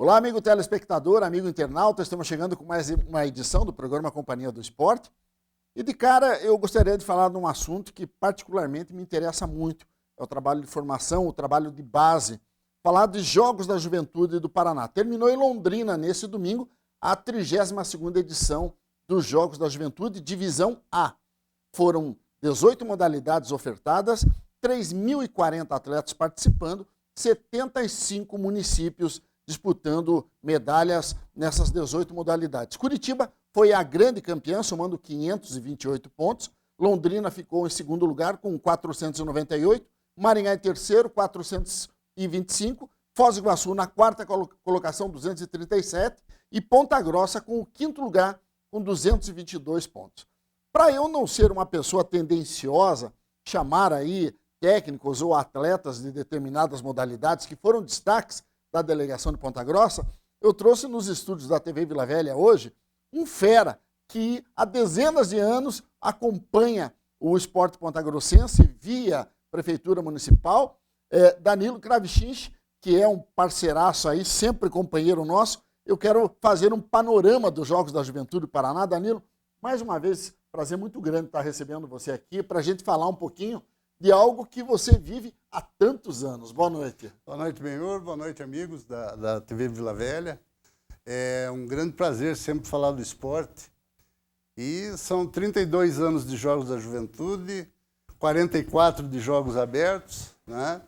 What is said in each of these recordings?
Olá, amigo telespectador, amigo internauta, estamos chegando com mais uma edição do programa Companhia do Esporte. E de cara, eu gostaria de falar de um assunto que particularmente me interessa muito. É o trabalho de formação, o trabalho de base. Falar de Jogos da Juventude do Paraná. Terminou em Londrina, nesse domingo, a 32ª edição dos Jogos da Juventude, Divisão A. Foram 18 modalidades ofertadas, 3.040 atletas participando, 75 municípios disputando medalhas nessas 18 modalidades. Curitiba foi a grande campeã, somando 528 pontos. Londrina ficou em segundo lugar com 498. Maringá em terceiro, 425. Foz do Iguaçu na quarta colocação, 237. E Ponta Grossa com o quinto lugar, com 222 pontos. Para eu não ser uma pessoa tendenciosa, chamar aí técnicos ou atletas de determinadas modalidades que foram destaques da delegação de Ponta Grossa, eu trouxe nos estúdios da TV Vila Velha hoje um fera que há dezenas de anos acompanha o esporte pontagrossense via Prefeitura Municipal, Danilo Kravchinski, que é um parceiraço aí, sempre companheiro nosso. Eu quero fazer um panorama dos Jogos da Juventude do Paraná. Danilo, mais uma vez, prazer muito grande estar recebendo você aqui para a gente falar um pouquinho de algo que você vive há tantos anos. Boa noite. Boa noite, Benhur. Boa noite, amigos da TV Vila Velha. É um grande prazer sempre falar do esporte. E são 32 anos de Jogos da Juventude, 44 de Jogos Abertos, né?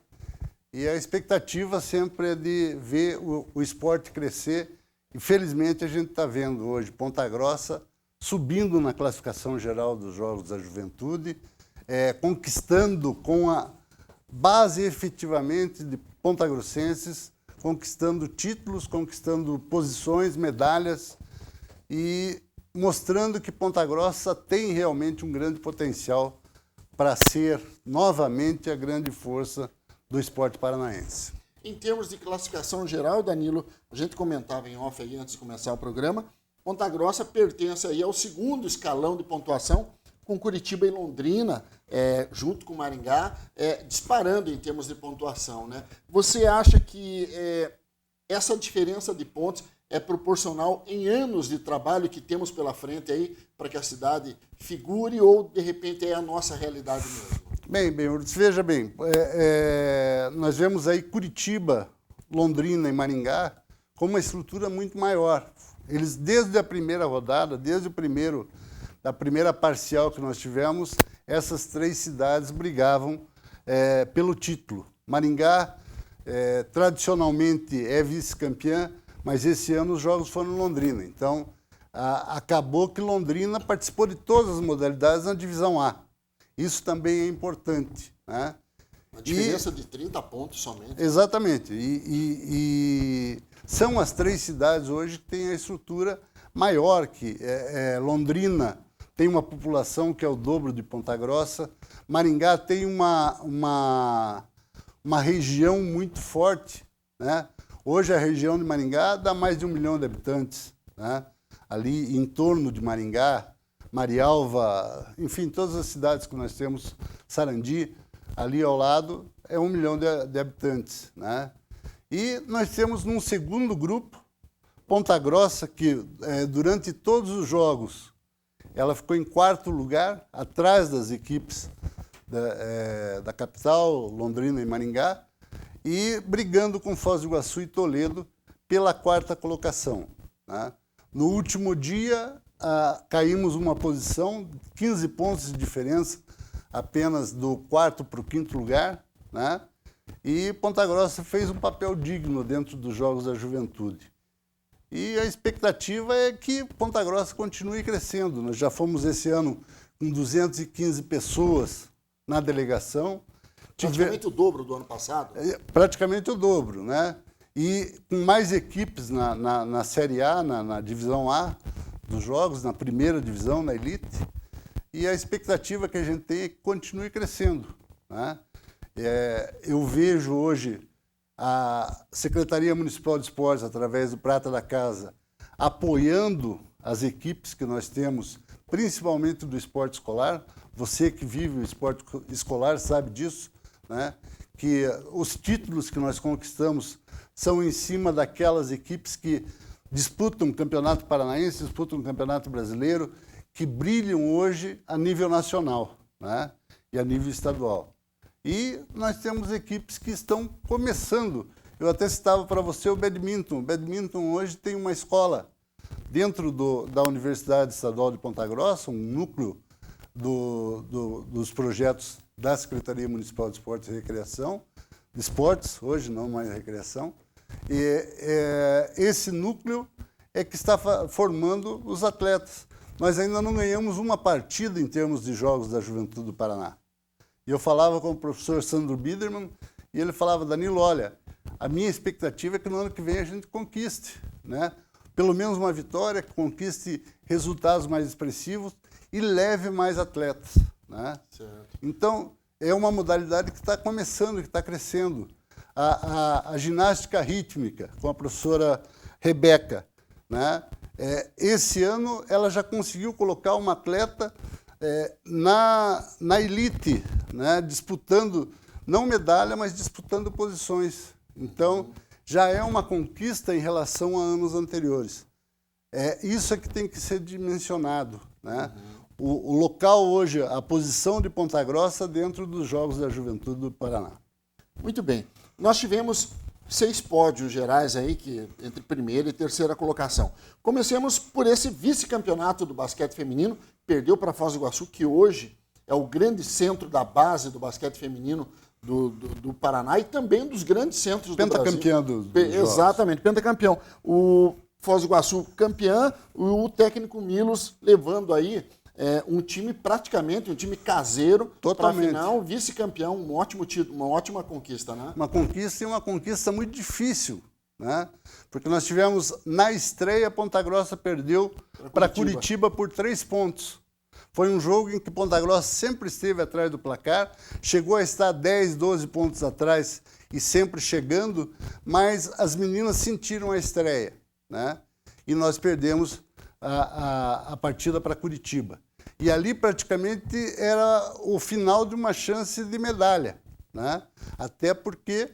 E a expectativa sempre é de ver o esporte crescer. E, felizmente, a gente está vendo hoje Ponta Grossa subindo na classificação geral dos Jogos da Juventude, conquistando com a base efetivamente de pontagrossenses, conquistando títulos, conquistando posições, medalhas e mostrando que Ponta Grossa tem realmente um grande potencial para ser novamente a grande força do esporte paranaense. Em termos de classificação geral, Danilo, a gente comentava em off aí antes de começar o programa, Ponta Grossa pertence aí ao segundo escalão de pontuação, com Curitiba e Londrina, junto com Maringá, disparando em termos de pontuação, né? Você acha que essa diferença de pontos é proporcional em anos de trabalho que temos pela frente aí para que a cidade figure ou, de repente, é a nossa realidade mesmo? Bem, veja bem, nós vemos aí Curitiba, Londrina e Maringá com uma estrutura muito maior. Eles, desde a primeira rodada, da primeira parcial que nós tivemos, essas três cidades brigavam pelo título. Maringá, tradicionalmente, é vice-campeã, mas esse ano os jogos foram em Londrina. Então, acabou que Londrina participou de todas as modalidades na Divisão A. Isso também é importante, né? Uma diferença de 30 pontos somente. Exatamente. E são as três cidades hoje que têm a estrutura maior que Londrina. Tem uma população que é o dobro de Ponta Grossa. Maringá tem uma região muito forte, né? Hoje a região de Maringá dá mais de 1 milhão de habitantes, né? Ali em torno de Maringá, Marialva, enfim, todas as cidades que nós temos, Sarandi, ali ao lado é 1 milhão de habitantes, né? E nós temos num segundo grupo, Ponta Grossa, que durante todos os jogos ela ficou em quarto lugar, atrás das equipes da capital, Londrina e Maringá, e brigando com Foz do Iguaçu e Toledo pela quarta colocação, né? No último dia, caímos uma posição, 15 pontos de diferença, apenas do quarto para o quinto lugar, né? E Ponta Grossa fez um papel digno dentro dos Jogos da Juventude. E a expectativa é que Ponta Grossa continue crescendo. Nós já fomos esse ano com 215 pessoas na delegação. Praticamente o dobro do ano passado. Praticamente o dobro, né? E com mais equipes na Série A, na Divisão A dos Jogos, na primeira divisão, na Elite. E a expectativa que a gente tem é que continue crescendo, né? Eu vejo hoje a Secretaria Municipal de Esportes, através do Prata da Casa, apoiando as equipes que nós temos, principalmente do esporte escolar. Você que vive o esporte escolar sabe disso, né? que os títulos que nós conquistamos são em cima daquelas equipes que disputam o Campeonato Paranaense, disputam o Campeonato Brasileiro, que brilham hoje a nível nacional, né? E a nível estadual. E nós temos equipes que estão começando. Eu até citava para você o badminton. O badminton hoje tem uma escola dentro da Universidade Estadual de Ponta Grossa, um núcleo dos projetos da Secretaria Municipal de Esportes e Recreação, de esportes, hoje não mais recreação. E esse núcleo é que está formando os atletas. Nós ainda não ganhamos uma partida em termos de Jogos da Juventude do Paraná. E eu falava com o professor Sandro Biderman e ele falava, Danilo, olha, a minha expectativa é que no ano que vem a gente conquiste, né? Pelo menos uma vitória, que conquiste resultados mais expressivos e leve mais atletas, né? Certo. Então, é uma modalidade que está começando, que está crescendo. A ginástica rítmica, com a professora Rebeca, né? Esse ano ela já conseguiu colocar uma atleta na elite, né? Disputando, não medalha, mas disputando posições. Então, já é uma conquista em relação a anos anteriores. Isso é que tem que ser dimensionado, né? O local hoje, a posição de Ponta Grossa dentro dos Jogos da Juventude do Paraná. Muito bem. Nós tivemos 6 pódios gerais aí, entre primeira e terceira colocação. Comecemos por esse vice-campeonato do basquete feminino, perdeu para Foz do Iguaçu, que hoje é o grande centro da base do basquete feminino do Paraná e também dos grandes centros do Brasil. Pentacampeão dos Exatamente, pentacampeão. O Foz do Iguaçu campeã, o técnico Milos levando aí um time praticamente, um time caseiro para a final, vice-campeão, um ótimo título, uma ótima conquista, né? Uma conquista e uma conquista muito difícil, né? Porque nós tivemos, na estreia, Ponta Grossa perdeu para Curitiba por 3 pontos. Foi um jogo em que Ponta Grossa sempre esteve atrás do placar, chegou a estar 10, 12 pontos atrás e sempre chegando, mas as meninas sentiram a estreia, né? E nós perdemos a partida para Curitiba. E ali praticamente era o final de uma chance de medalha, né? Até porque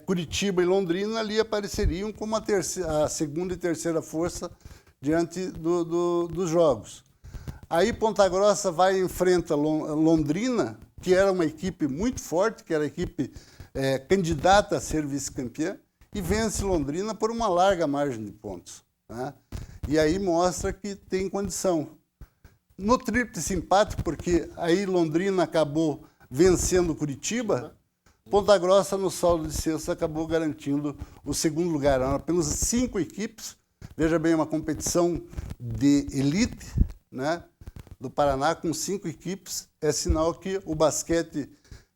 Curitiba e Londrina ali apareceriam como a segunda e terceira força diante dos jogos. Aí Ponta Grossa vai e enfrenta Londrina, que era uma equipe muito forte, que era a equipe candidata a ser vice-campeã, e vence Londrina por uma larga margem de pontos, né? E aí mostra que tem condição. No tríplice empate, porque aí Londrina acabou vencendo Curitiba, Ponta Grossa no saldo de sexta acabou garantindo o segundo lugar. Eram apenas 5 equipes, veja bem, uma competição de elite, né, do Paraná com 5 equipes, é sinal que o basquete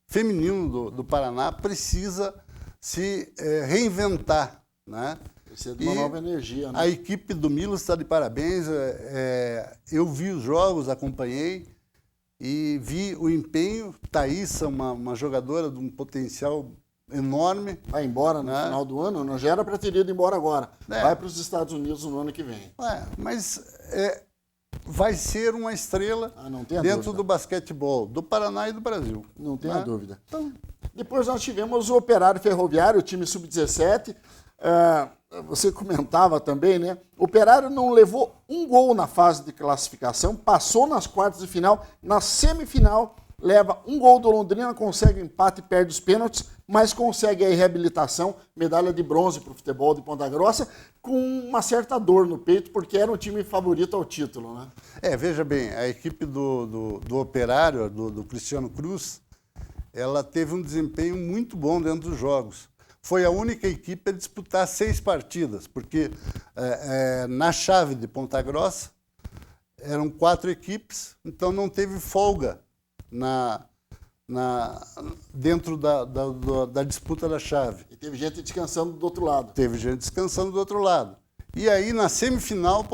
feminino do Paraná precisa se reinventar, né? Precisa de uma nova energia, né? A equipe do Milos está de parabéns. Eu vi os jogos, acompanhei e vi o empenho. Thaísa, uma jogadora de um potencial enorme. Vai embora no final do ano? Não já era para ter ido embora agora. Vai para os Estados Unidos no ano que vem. Mas vai ser uma estrela dentro do basquetebol do Paraná e do Brasil. Não tenha dúvida. Então, depois nós tivemos o Operário Ferroviário, o time sub-17. Você comentava também, né? O Operário não levou um gol na fase de classificação, passou nas quartas de final, na semifinal leva um gol do Londrina, consegue o empate e perde os pênaltis, mas consegue a reabilitação, medalha de bronze para o futebol de Ponta Grossa, com uma certa dor no peito, porque era um time favorito ao título, né? Veja bem, a equipe do Operário, do Cristiano Cruz, ela teve um desempenho muito bom dentro dos jogos. Foi a única equipe a disputar 6 partidas, porque na chave de Ponta Grossa eram 4 equipes, então não teve folga dentro da disputa da chave. E teve gente descansando do outro lado. Teve gente descansando do outro lado. E aí, na semifinal,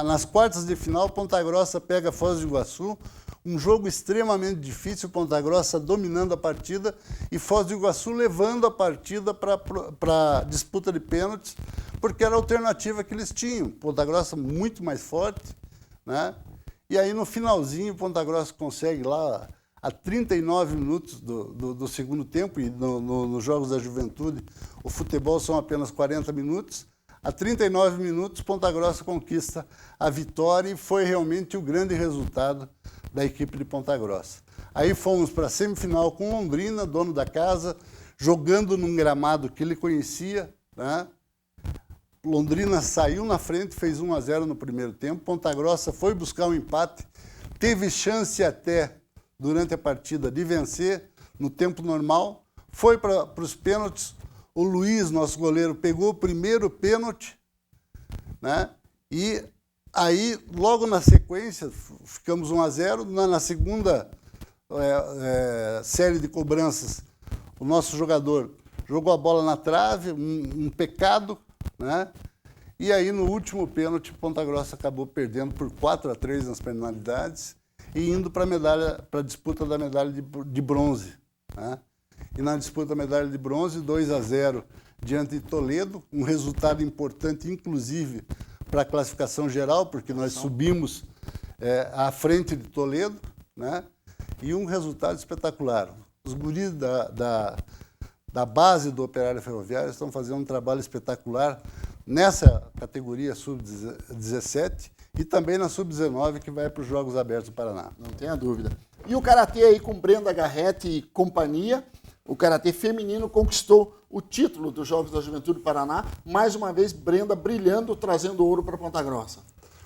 nas quartas de final, Ponta Grossa pega Foz do Iguaçu, um jogo extremamente difícil, Ponta Grossa dominando a partida e Foz do Iguaçu levando a partida para disputa de pênaltis, porque era a alternativa que eles tinham. Ponta Grossa muito mais forte, né? E aí no finalzinho Ponta Grossa consegue lá a 39 minutos do segundo tempo, e nos Jogos da Juventude o futebol são apenas 40 minutos. A 39 minutos, Ponta Grossa conquista a vitória e foi realmente o grande resultado da equipe de Ponta Grossa. Aí fomos para a semifinal com Londrina, dono da casa, jogando num gramado que ele conhecia, né? Londrina saiu na frente, fez 1-0 no primeiro tempo. Ponta Grossa foi buscar um empate, teve chance até, durante a partida, de vencer no tempo normal, foi para os pênaltis. O Luiz, nosso goleiro, pegou o primeiro pênalti, né? E aí, logo na sequência, ficamos 1-0. Na segunda série de cobranças, o nosso jogador jogou a bola na trave, um pecado, né? E aí, no último pênalti, Ponta Grossa acabou perdendo por 4-3 nas penalidades e indo para a disputa da medalha de bronze, né? E na disputa da medalha de bronze, 2-0 diante de Toledo, um resultado importante, inclusive, para a classificação geral, porque nós subimos à frente de Toledo, né? E um resultado espetacular. Os guris da base do Operário Ferroviário estão fazendo um trabalho espetacular nessa categoria sub-17 e também na sub-19, que vai para os Jogos Abertos do Paraná. Não tenha dúvida. E o Karatê aí com Brenda Garrett e companhia, o Karatê feminino conquistou o título dos Jogos da Juventude do Paraná. Mais uma vez, Brenda brilhando, trazendo ouro para Ponta Grossa.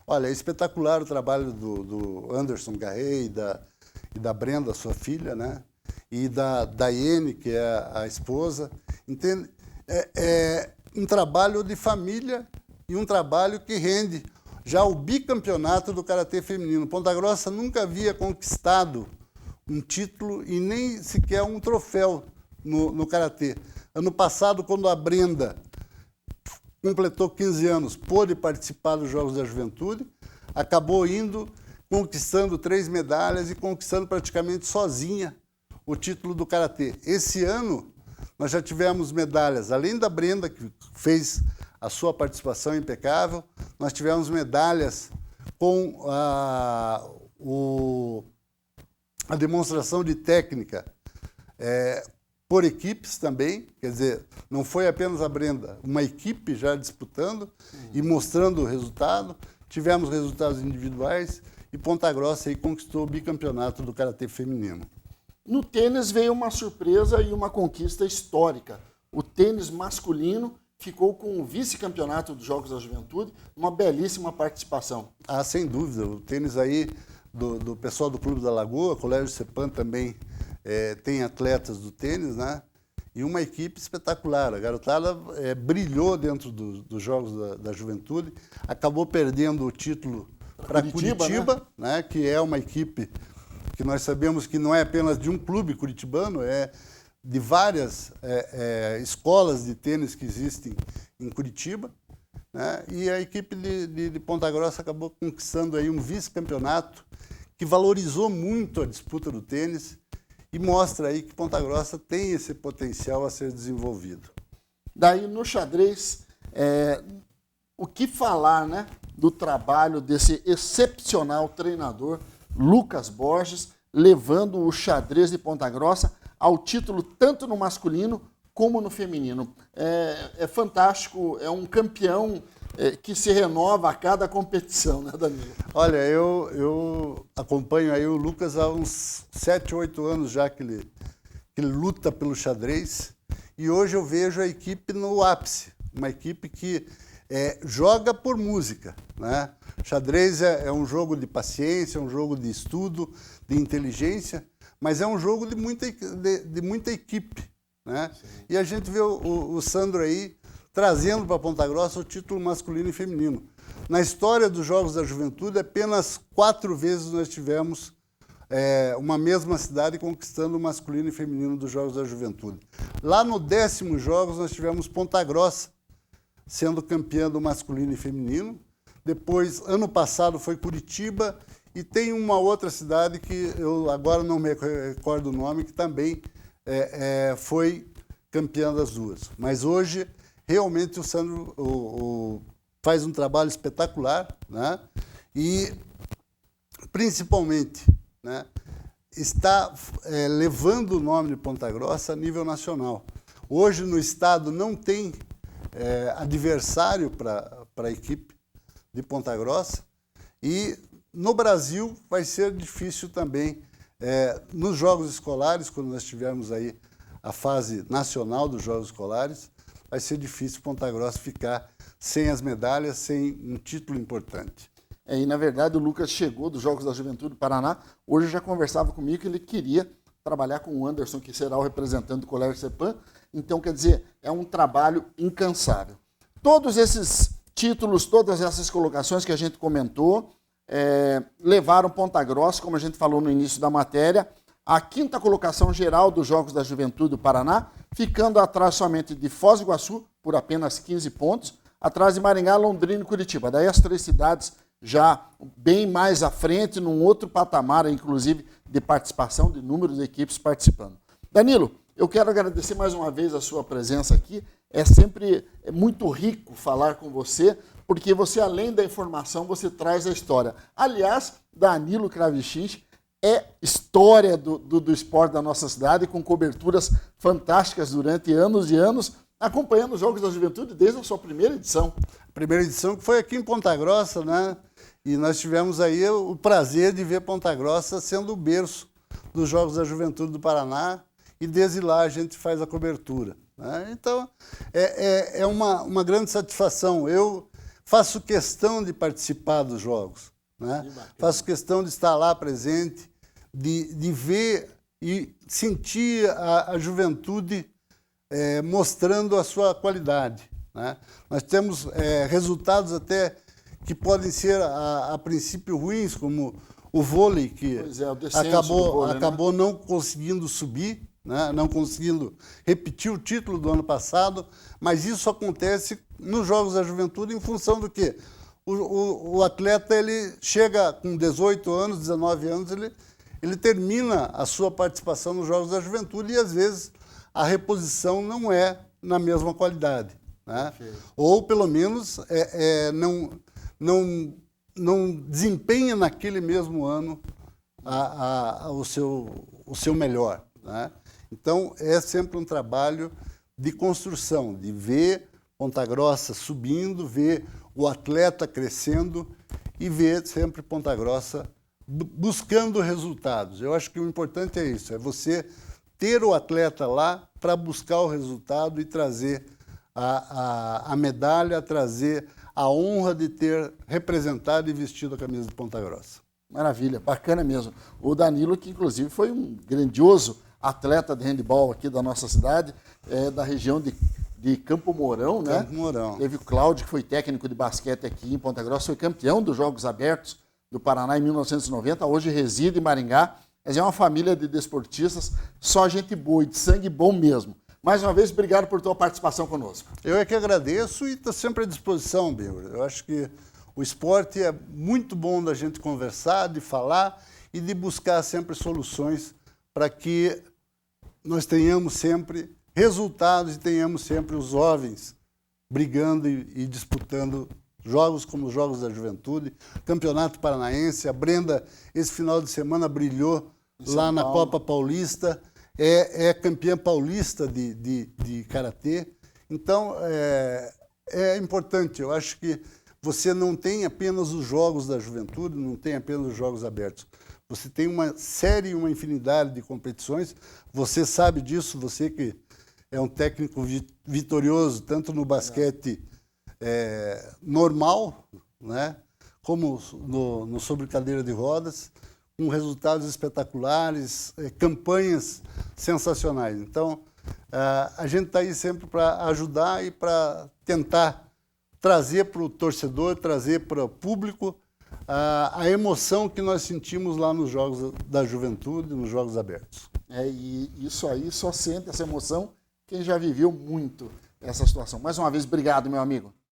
Olha, é espetacular o trabalho do Anderson Garrett e da Brenda, sua filha, né? E da Daiane, que é a esposa. Entende? É um trabalho de família e um trabalho que rende já o bicampeonato do Karatê feminino. Ponta Grossa nunca havia conquistado um título e nem sequer um troféu no Karatê. Ano passado, quando a Brenda completou 15 anos, pôde participar dos Jogos da Juventude, acabou indo, conquistando 3 medalhas e conquistando praticamente sozinha o título do Karatê. Esse ano, nós já tivemos medalhas, além da Brenda, que fez a sua participação impecável, nós tivemos medalhas com a demonstração de técnica por equipes também, quer dizer, não foi apenas a Brenda, uma equipe já disputando e mostrando o resultado. Tivemos resultados individuais e Ponta Grossa aí conquistou o bicampeonato do Karatê feminino. No tênis veio uma surpresa e uma conquista histórica. O tênis masculino ficou com o vice-campeonato dos Jogos da Juventude, uma belíssima participação. Ah, sem dúvida. O tênis aí do pessoal do Clube da Lagoa, Colégio Cepan também tem atletas do tênis, né? E uma equipe espetacular. A garotada brilhou dentro dos Jogos da Juventude, acabou perdendo o título para Curitiba, né? Que é uma equipe que nós sabemos que não é apenas de um clube curitibano, é de várias escolas de tênis que existem em Curitiba, né? E a equipe de Ponta Grossa acabou conquistando aí um vice-campeonato que valorizou muito a disputa do tênis e mostra aí que Ponta Grossa tem esse potencial a ser desenvolvido. Daí no xadrez, o que falar, né, do trabalho desse excepcional treinador Lucas Borges, levando o xadrez de Ponta Grossa ao título tanto no masculino como no feminino. É fantástico, é um campeão que se renova a cada competição, né, Danilo? Olha, eu acompanho aí o Lucas há uns 7, 8 anos já que ele luta pelo xadrez, e hoje eu vejo a equipe no ápice, uma equipe que joga por música, né? Xadrez é um jogo de paciência, é um jogo de estudo, de inteligência, mas é um jogo de muita equipe, né? E a gente vê o Sandro aí trazendo para Ponta Grossa o título masculino e feminino. Na história dos Jogos da Juventude, apenas 4 vezes nós tivemos uma mesma cidade conquistando o masculino e feminino dos Jogos da Juventude. Lá no 10º Jogos nós tivemos Ponta Grossa sendo campeã do masculino e feminino. Depois, ano passado, foi Curitiba, e tem uma outra cidade que eu agora não me recordo o nome, que também foi campeã das duas. Mas hoje, realmente, o Sandro faz um trabalho espetacular, né? E, principalmente, né, está levando o nome de Ponta Grossa a nível nacional. Hoje, no estado, não tem adversário para a equipe de Ponta Grossa, e no Brasil vai ser difícil também, nos Jogos Escolares, quando nós tivermos aí a fase nacional dos Jogos Escolares, vai ser difícil Ponta Grossa ficar sem as medalhas, sem um título importante. E, na verdade, o Lucas chegou dos Jogos da Juventude do Paraná. Hoje já conversava comigo que ele queria trabalhar com o Anderson, que será o representante do Colégio Cepan. Então, quer dizer, é um trabalho incansável. Todos esses títulos, todas essas colocações que a gente comentou, levaram Ponta Grossa, como a gente falou no início da matéria, à 5ª colocação geral dos Jogos da Juventude do Paraná, ficando atrás somente de Foz do Iguaçu, por apenas 15 pontos, atrás de Maringá, Londrina e Curitiba. Daí as 3 cidades já bem mais à frente, num outro patamar, inclusive, de participação, de número de equipes participando. Danilo, eu quero agradecer mais uma vez a sua presença aqui. É sempre muito rico falar com você, porque você, além da informação, você traz a história. Aliás, Danilo Kravchik é história do esporte da nossa cidade, com coberturas fantásticas durante anos e anos, acompanhando os Jogos da Juventude desde a sua primeira edição. A primeira edição que foi aqui em Ponta Grossa, né? E nós tivemos aí o prazer de ver Ponta Grossa sendo o berço dos Jogos da Juventude do Paraná, e desde lá a gente faz a cobertura, né? Então, é uma grande satisfação. Eu faço questão de participar dos Jogos, né? Faço questão de estar lá presente, de ver e sentir a juventude mostrando a sua qualidade, né? Nós temos resultados até que podem ser, a princípio, ruins, como o vôlei, que acabou não conseguindo subir, né? Não conseguindo repetir o título do ano passado, mas isso acontece nos Jogos da Juventude em função do quê? O atleta, ele chega com 18 anos, 19 anos, ele termina a sua participação nos Jogos da Juventude e, às vezes, a reposição não é na mesma qualidade, né? Ou, pelo menos, não desempenha naquele mesmo ano o seu melhor, né? Então, é sempre um trabalho de construção, de ver Ponta Grossa subindo, ver o atleta crescendo e ver sempre Ponta Grossa buscando resultados. Eu acho que o importante é isso, é você ter o atleta lá para buscar o resultado e trazer a medalha, trazer a honra de ter representado e vestido a camisa de Ponta Grossa. Maravilha, bacana mesmo. O Danilo, que inclusive foi um grandioso atleta de handebol aqui da nossa cidade, da região de Campo Mourão, né? Campo Mourão. Teve o Cláudio, que foi técnico de basquete aqui em Ponta Grossa, foi campeão dos Jogos Abertos do Paraná em 1990, hoje reside em Maringá. Mas é uma família de desportistas, só gente boa e de sangue bom mesmo. Mais uma vez, obrigado por tua participação conosco. Eu é que agradeço e estou sempre à disposição, Binho. Eu acho que o esporte é muito bom da gente conversar, de falar e de buscar sempre soluções para que nós tenhamos sempre resultados e tenhamos sempre os jovens brigando e disputando jogos como os Jogos da Juventude, Campeonato Paranaense. A Brenda, esse final de semana, brilhou lá na Copa Paulista, é campeã paulista de karatê. Então, é importante. Eu acho que você não tem apenas os Jogos da Juventude, não tem apenas os Jogos Abertos. Você tem uma série, uma infinidade de competições. Você sabe disso, você que é um técnico vitorioso, tanto no basquete normal, né, como no sobre cadeira de rodas, com resultados espetaculares, campanhas sensacionais. Então, a gente está aí sempre para ajudar e para tentar trazer para o torcedor, trazer para o público a emoção que nós sentimos lá nos Jogos da Juventude, nos Jogos Abertos. E isso aí só sente essa emoção quem já viveu muito essa situação. Mais uma vez, obrigado, meu amigo.